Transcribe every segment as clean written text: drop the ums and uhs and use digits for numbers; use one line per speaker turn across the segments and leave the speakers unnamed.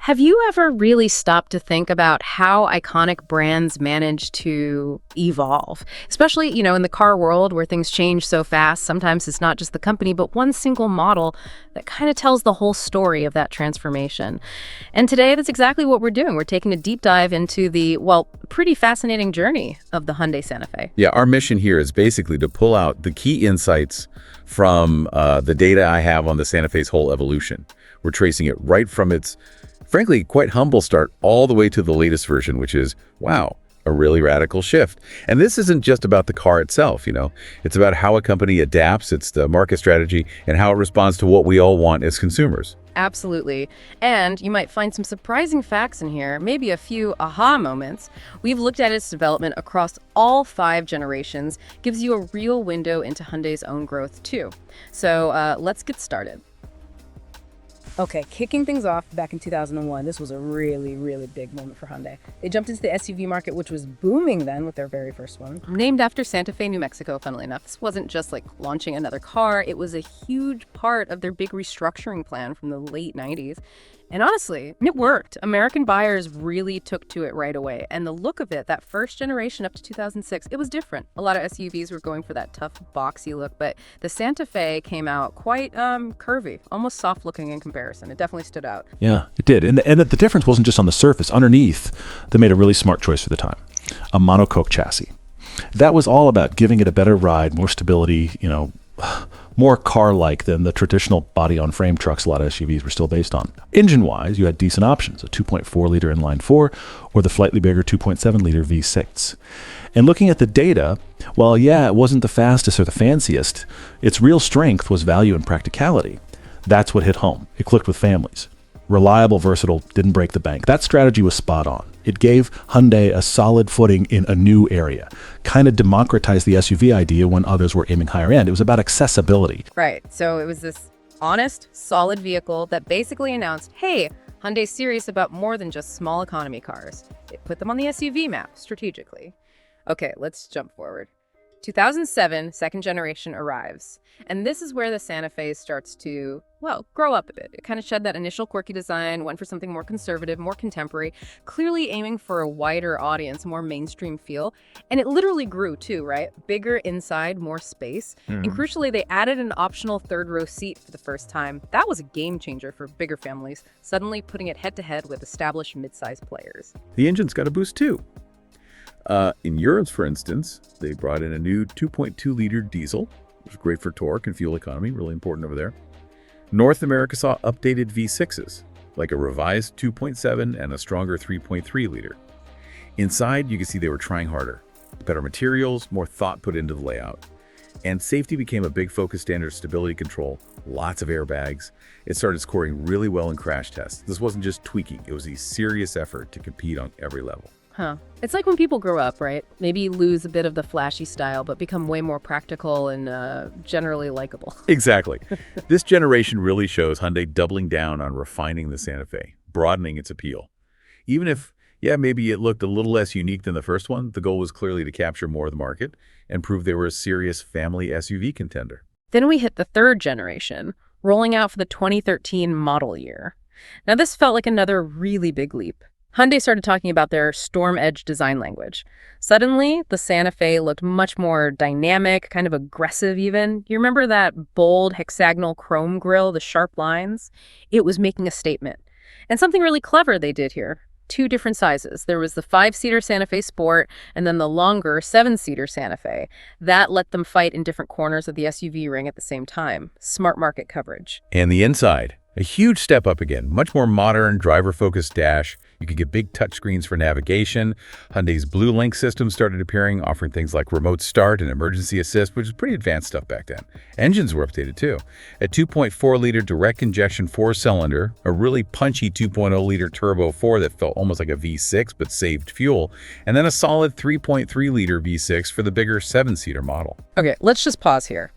Have you ever really stopped to think about how iconic brands manage to evolve? Especially, in the car world where things change so fast, sometimes it's not just the company, but one single model that kind of tells the whole story of that transformation. And today, that's exactly what we're doing. We're taking a deep dive into the, pretty fascinating journey of the Hyundai Santa Fe.
Yeah, our mission here is basically to pull out the key insights from the data I have on the Santa Fe's whole evolution. We're tracing it right from its frankly, quite humble start all the way to the latest version, which is, wow, a really radical shift. And this isn't just about the car itself, It's about how a company adapts, it's the market strategy, and how it responds to what we all want as consumers.
Absolutely. And you might find some surprising facts in here, maybe a few aha moments. We've looked at its development across all 5 generations, gives you a real window into Hyundai's own growth too. So let's get started. Okay, kicking things off back in 2001, this was a really, really big moment for Hyundai. They jumped into the SUV market, which was booming then with their very first one. Named after Santa Fe, New Mexico, funnily enough. This wasn't just like launching another car. It was a huge part of their big restructuring plan from the late 90s. And honestly, it worked. American buyers really took to it right away. And the look of it, that first generation up to 2006, it was different. A lot of SUVs were going for that tough, boxy look, but the Santa Fe came out quite curvy, almost soft looking in comparison. It definitely stood out.
Yeah, it did. And the difference wasn't just on the surface. Underneath, they made a really smart choice for the time, a monocoque chassis. That was all about giving it a better ride, more stability, more car-like than the traditional body-on-frame trucks a lot of SUVs were still based on. Engine-wise, you had decent options, a 2.4-liter inline-4 or the slightly bigger 2.7-liter V6. And looking at the data, while, it wasn't the fastest or the fanciest, its real strength was value and practicality. That's what hit home. It clicked with families. Reliable, versatile, didn't break the bank. That strategy was spot on. It gave Hyundai a solid footing in a new area, kind of democratized the SUV idea when others were aiming higher end. It was about accessibility.
Right. So it was this honest, solid vehicle that basically announced, hey, Hyundai's serious about more than just small economy cars. It put them on the SUV map strategically. Okay, let's jump forward. 2007, second generation arrives. And this is where the Santa Fe starts to, grow up a bit. It kind of shed that initial quirky design, went for something more conservative, more contemporary, clearly aiming for a wider audience, more mainstream feel. And it literally grew too, right? Bigger inside, more space. And crucially, they added an optional third row seat for the first time. That was a game changer for bigger families, suddenly putting it head to head with established mid-sized players.
The engine's got a boost too. In Europe, for instance, they brought in a new 2.2-liter diesel, which was great for torque and fuel economy, really important over there. North America saw updated V6s, like a revised 2.7 and a stronger 3.3-liter. Inside, you can see they were trying harder. Better materials, more thought put into the layout. And safety became a big focus, standard stability control, lots of airbags. It started scoring really well in crash tests. This wasn't just tweaking, it was a serious effort to compete on every level.
It's like when people grow up, right? Maybe lose a bit of the flashy style, but become way more practical and generally likable.
Exactly. This generation really shows Hyundai doubling down on refining the Santa Fe, broadening its appeal. Even if, maybe it looked a little less unique than the first one, the goal was clearly to capture more of the market and prove they were a serious family SUV contender.
Then we hit the third generation, rolling out for the 2013 model year. Now, this felt like another really big leap. Hyundai started talking about their Storm Edge design language. Suddenly, the Santa Fe looked much more dynamic, kind of aggressive even. You remember that bold hexagonal chrome grille, the sharp lines? It was making a statement. And something really clever they did here. 2 different sizes. There was the 5-seater Santa Fe Sport and then the longer 7-seater Santa Fe. That let them fight in different corners of the SUV ring at the same time. Smart market coverage.
And the inside, a huge step up again, much more modern, driver-focused dash. You could get big touchscreens for navigation. Hyundai's Blue Link system started appearing, offering things like remote start and emergency assist, which is pretty advanced stuff back then. Engines were updated too. A 2.4-liter direct injection 4-cylinder, a really punchy 2.0-liter turbo 4 that felt almost like a V6 but saved fuel, and then a solid 3.3-liter V6 for the bigger 7-seater model.
Okay, let's just pause here.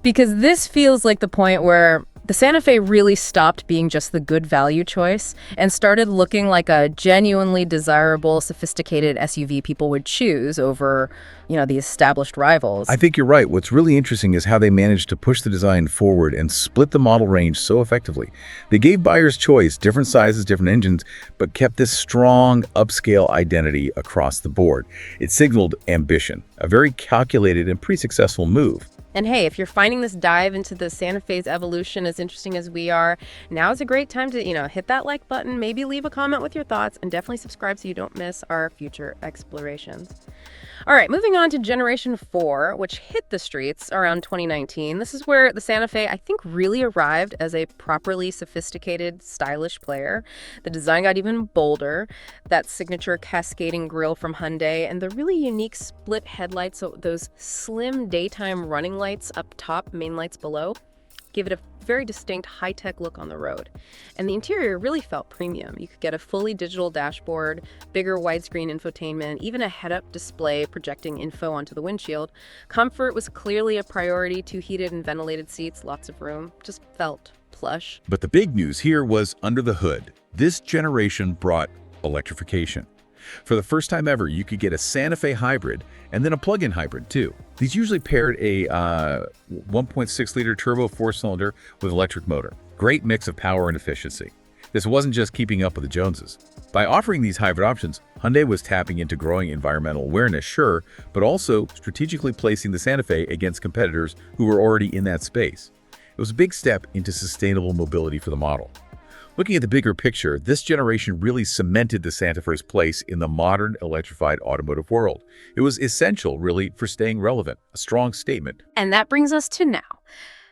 Because this feels like the point where The Santa Fe really stopped being just the good value choice and started looking like a genuinely desirable, sophisticated SUV people would choose over, the established rivals.
I think you're right. What's really interesting is how they managed to push the design forward and split the model range so effectively. They gave buyers choice, different sizes, different engines, but kept this strong upscale identity across the board. It signaled ambition, a very calculated and pretty successful move.
And hey, if you're finding this dive into the Santa Fe's evolution as interesting as we are, now is a great time to, hit that like button, maybe leave a comment with your thoughts, and definitely subscribe so you don't miss our future explorations. All right, moving on to Generation 4, which hit the streets around 2019. This is where the Santa Fe, I think, really arrived as a properly sophisticated, stylish player. The design got even bolder, that signature cascading grille from Hyundai, and the really unique split headlights, so those slim daytime running lights up top, main lights below, give it a very distinct high-tech look on the road. And the interior really felt premium. You could get a fully digital dashboard, bigger widescreen infotainment, even a head-up display projecting info onto the windshield. Comfort was clearly a priority, 2 heated and ventilated seats, lots of room, just felt plush.
But the big news here was under the hood. This generation brought electrification. For the first time ever, you could get a Santa Fe hybrid and then a plug-in hybrid too. These usually paired a 1.6-liter turbo 4-cylinder with electric motor. Great mix of power and efficiency. This wasn't just keeping up with the Joneses. By offering these hybrid options, Hyundai was tapping into growing environmental awareness, sure, but also strategically placing the Santa Fe against competitors who were already in that space. It was a big step into sustainable mobility for the model. Looking at the bigger picture, this generation really cemented the Santa Fe's place in the modern electrified automotive world. It was essential, really, for staying relevant, a strong statement.
And that brings us to now,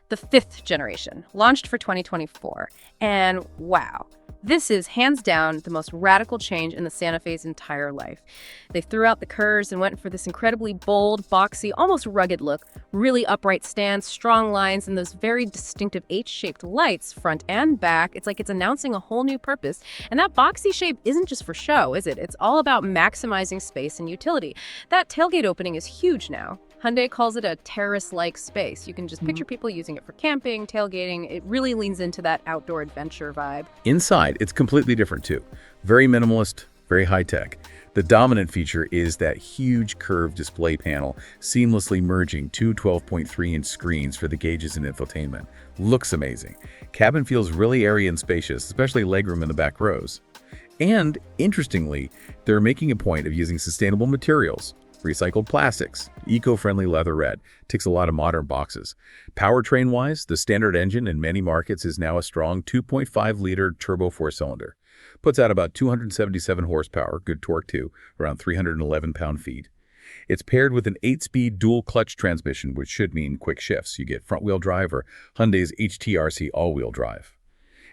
the 5th generation, launched for 2024. And wow, this is hands down the most radical change in the Santa Fe's entire life. They threw out the curves and went for this incredibly bold, boxy, almost rugged look, really upright stance, strong lines, and those very distinctive H-shaped lights front and back. It's like it's announcing a whole new purpose. And that boxy shape isn't just for show, is it? It's all about maximizing space and utility. That tailgate opening is huge now. Hyundai calls it a terrace-like space. You can just picture people using it for camping, tailgating. It really leans into that outdoor adventure vibe.
Inside, it's completely different too. Very minimalist, very high-tech. The dominant feature is that huge curved display panel, seamlessly merging 2 12.3-inch screens for the gauges and infotainment. Looks amazing. Cabin feels really airy and spacious, especially legroom in the back rows. And, interestingly, they're making a point of using sustainable materials. Recycled plastics, eco-friendly leather red, ticks a lot of modern boxes. Powertrain-wise, the standard engine in many markets is now a strong 2.5-liter turbo 4-cylinder. Puts out about 277 horsepower, good torque too, around 311 pound-feet. It's paired with an 8-speed dual-clutch transmission, which should mean quick shifts. You get front-wheel drive or Hyundai's HTRC all-wheel drive.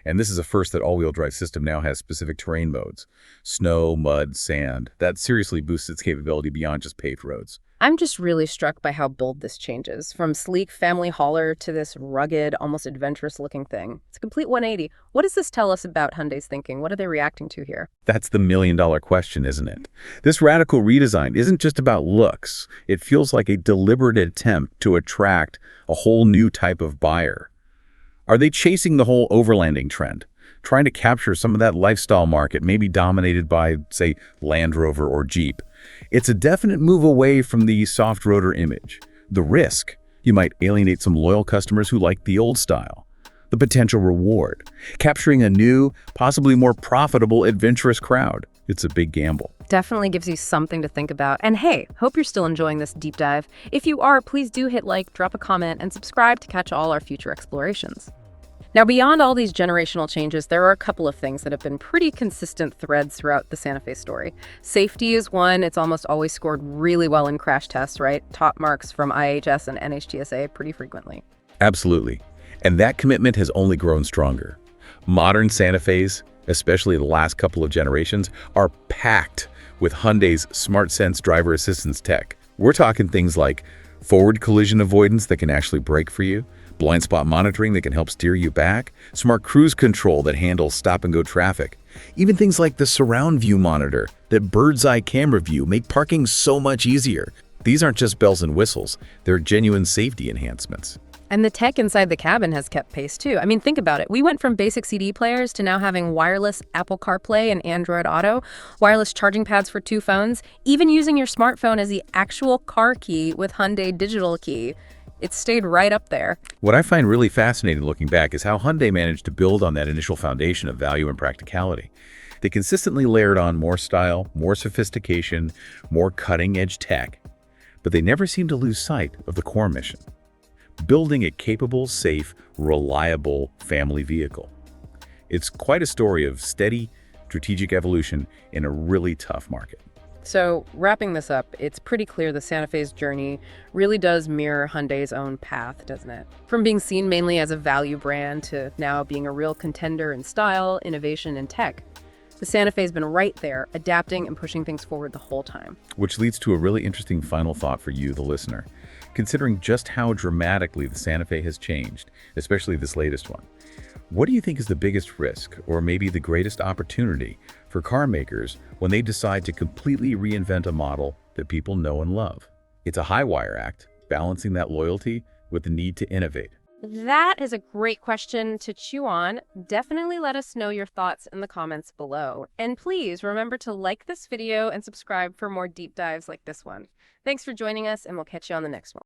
And this is a first that all-wheel drive system now has specific terrain modes. Snow, mud, sand. That seriously boosts its capability beyond just paved roads.
I'm just really struck by how bold this changes, from sleek family hauler to this rugged, almost adventurous-looking thing. It's a complete 180. What does this tell us about Hyundai's thinking? What are they reacting to here?
That's the million-dollar question, isn't it? This radical redesign isn't just about looks. It feels like a deliberate attempt to attract a whole new type of buyer. Are they chasing the whole overlanding trend, trying to capture some of that lifestyle market, maybe dominated by, say, Land Rover or Jeep? It's a definite move away from the soft roader image. The risk: you might alienate some loyal customers who like the old style. The potential reward: capturing a new, possibly more profitable, adventurous crowd. It's a big gamble.
Definitely gives you something to think about. And hey, hope you're still enjoying this deep dive. If you are, please do hit like, drop a comment, and subscribe to catch all our future explorations. Now, beyond all these generational changes, there are a couple of things that have been pretty consistent threads throughout the Santa Fe story. Safety is one. It's almost always scored really well in crash tests, right? Top marks from IHS and NHTSA pretty frequently.
Absolutely. And that commitment has only grown stronger. Modern Santa Fe's, especially the last couple of generations, are packed with Hyundai's SmartSense driver assistance tech. We're talking things like forward collision avoidance that can actually brake for you, blind spot monitoring that can help steer you back, smart cruise control that handles stop-and-go traffic. Even things like the surround view monitor, that bird's-eye camera view, make parking so much easier. These aren't just bells and whistles, they're genuine safety enhancements.
And the tech inside the cabin has kept pace too. I mean, think about it. We went from basic CD players to now having wireless Apple CarPlay and Android Auto, wireless charging pads for 2 phones, even using your smartphone as the actual car key with Hyundai Digital Key. It stayed right up there.
What I find really fascinating looking back is how Hyundai managed to build on that initial foundation of value and practicality. They consistently layered on more style, more sophistication, more cutting-edge tech, but they never seemed to lose sight of the core mission: building a capable, safe, reliable family vehicle. It's quite a story of steady, strategic evolution in a really tough market.
So, wrapping this up, it's pretty clear the Santa Fe's journey really does mirror Hyundai's own path, doesn't it? From being seen mainly as a value brand to now being a real contender in style, innovation, and tech. The Santa Fe's been right there, adapting and pushing things forward the whole time.
Which leads to a really interesting final thought for you, the listener. Considering just how dramatically the Santa Fe has changed, especially this latest one, what do you think is the biggest risk, or maybe the greatest opportunity, for car makers when they decide to completely reinvent a model that people know and love? It's a high-wire act, balancing that loyalty with the need to innovate.
That is a great question to chew on. Definitely let us know your thoughts in the comments below. And please remember to like this video and subscribe for more deep dives like this one. Thanks for joining us, and we'll catch you on the next one.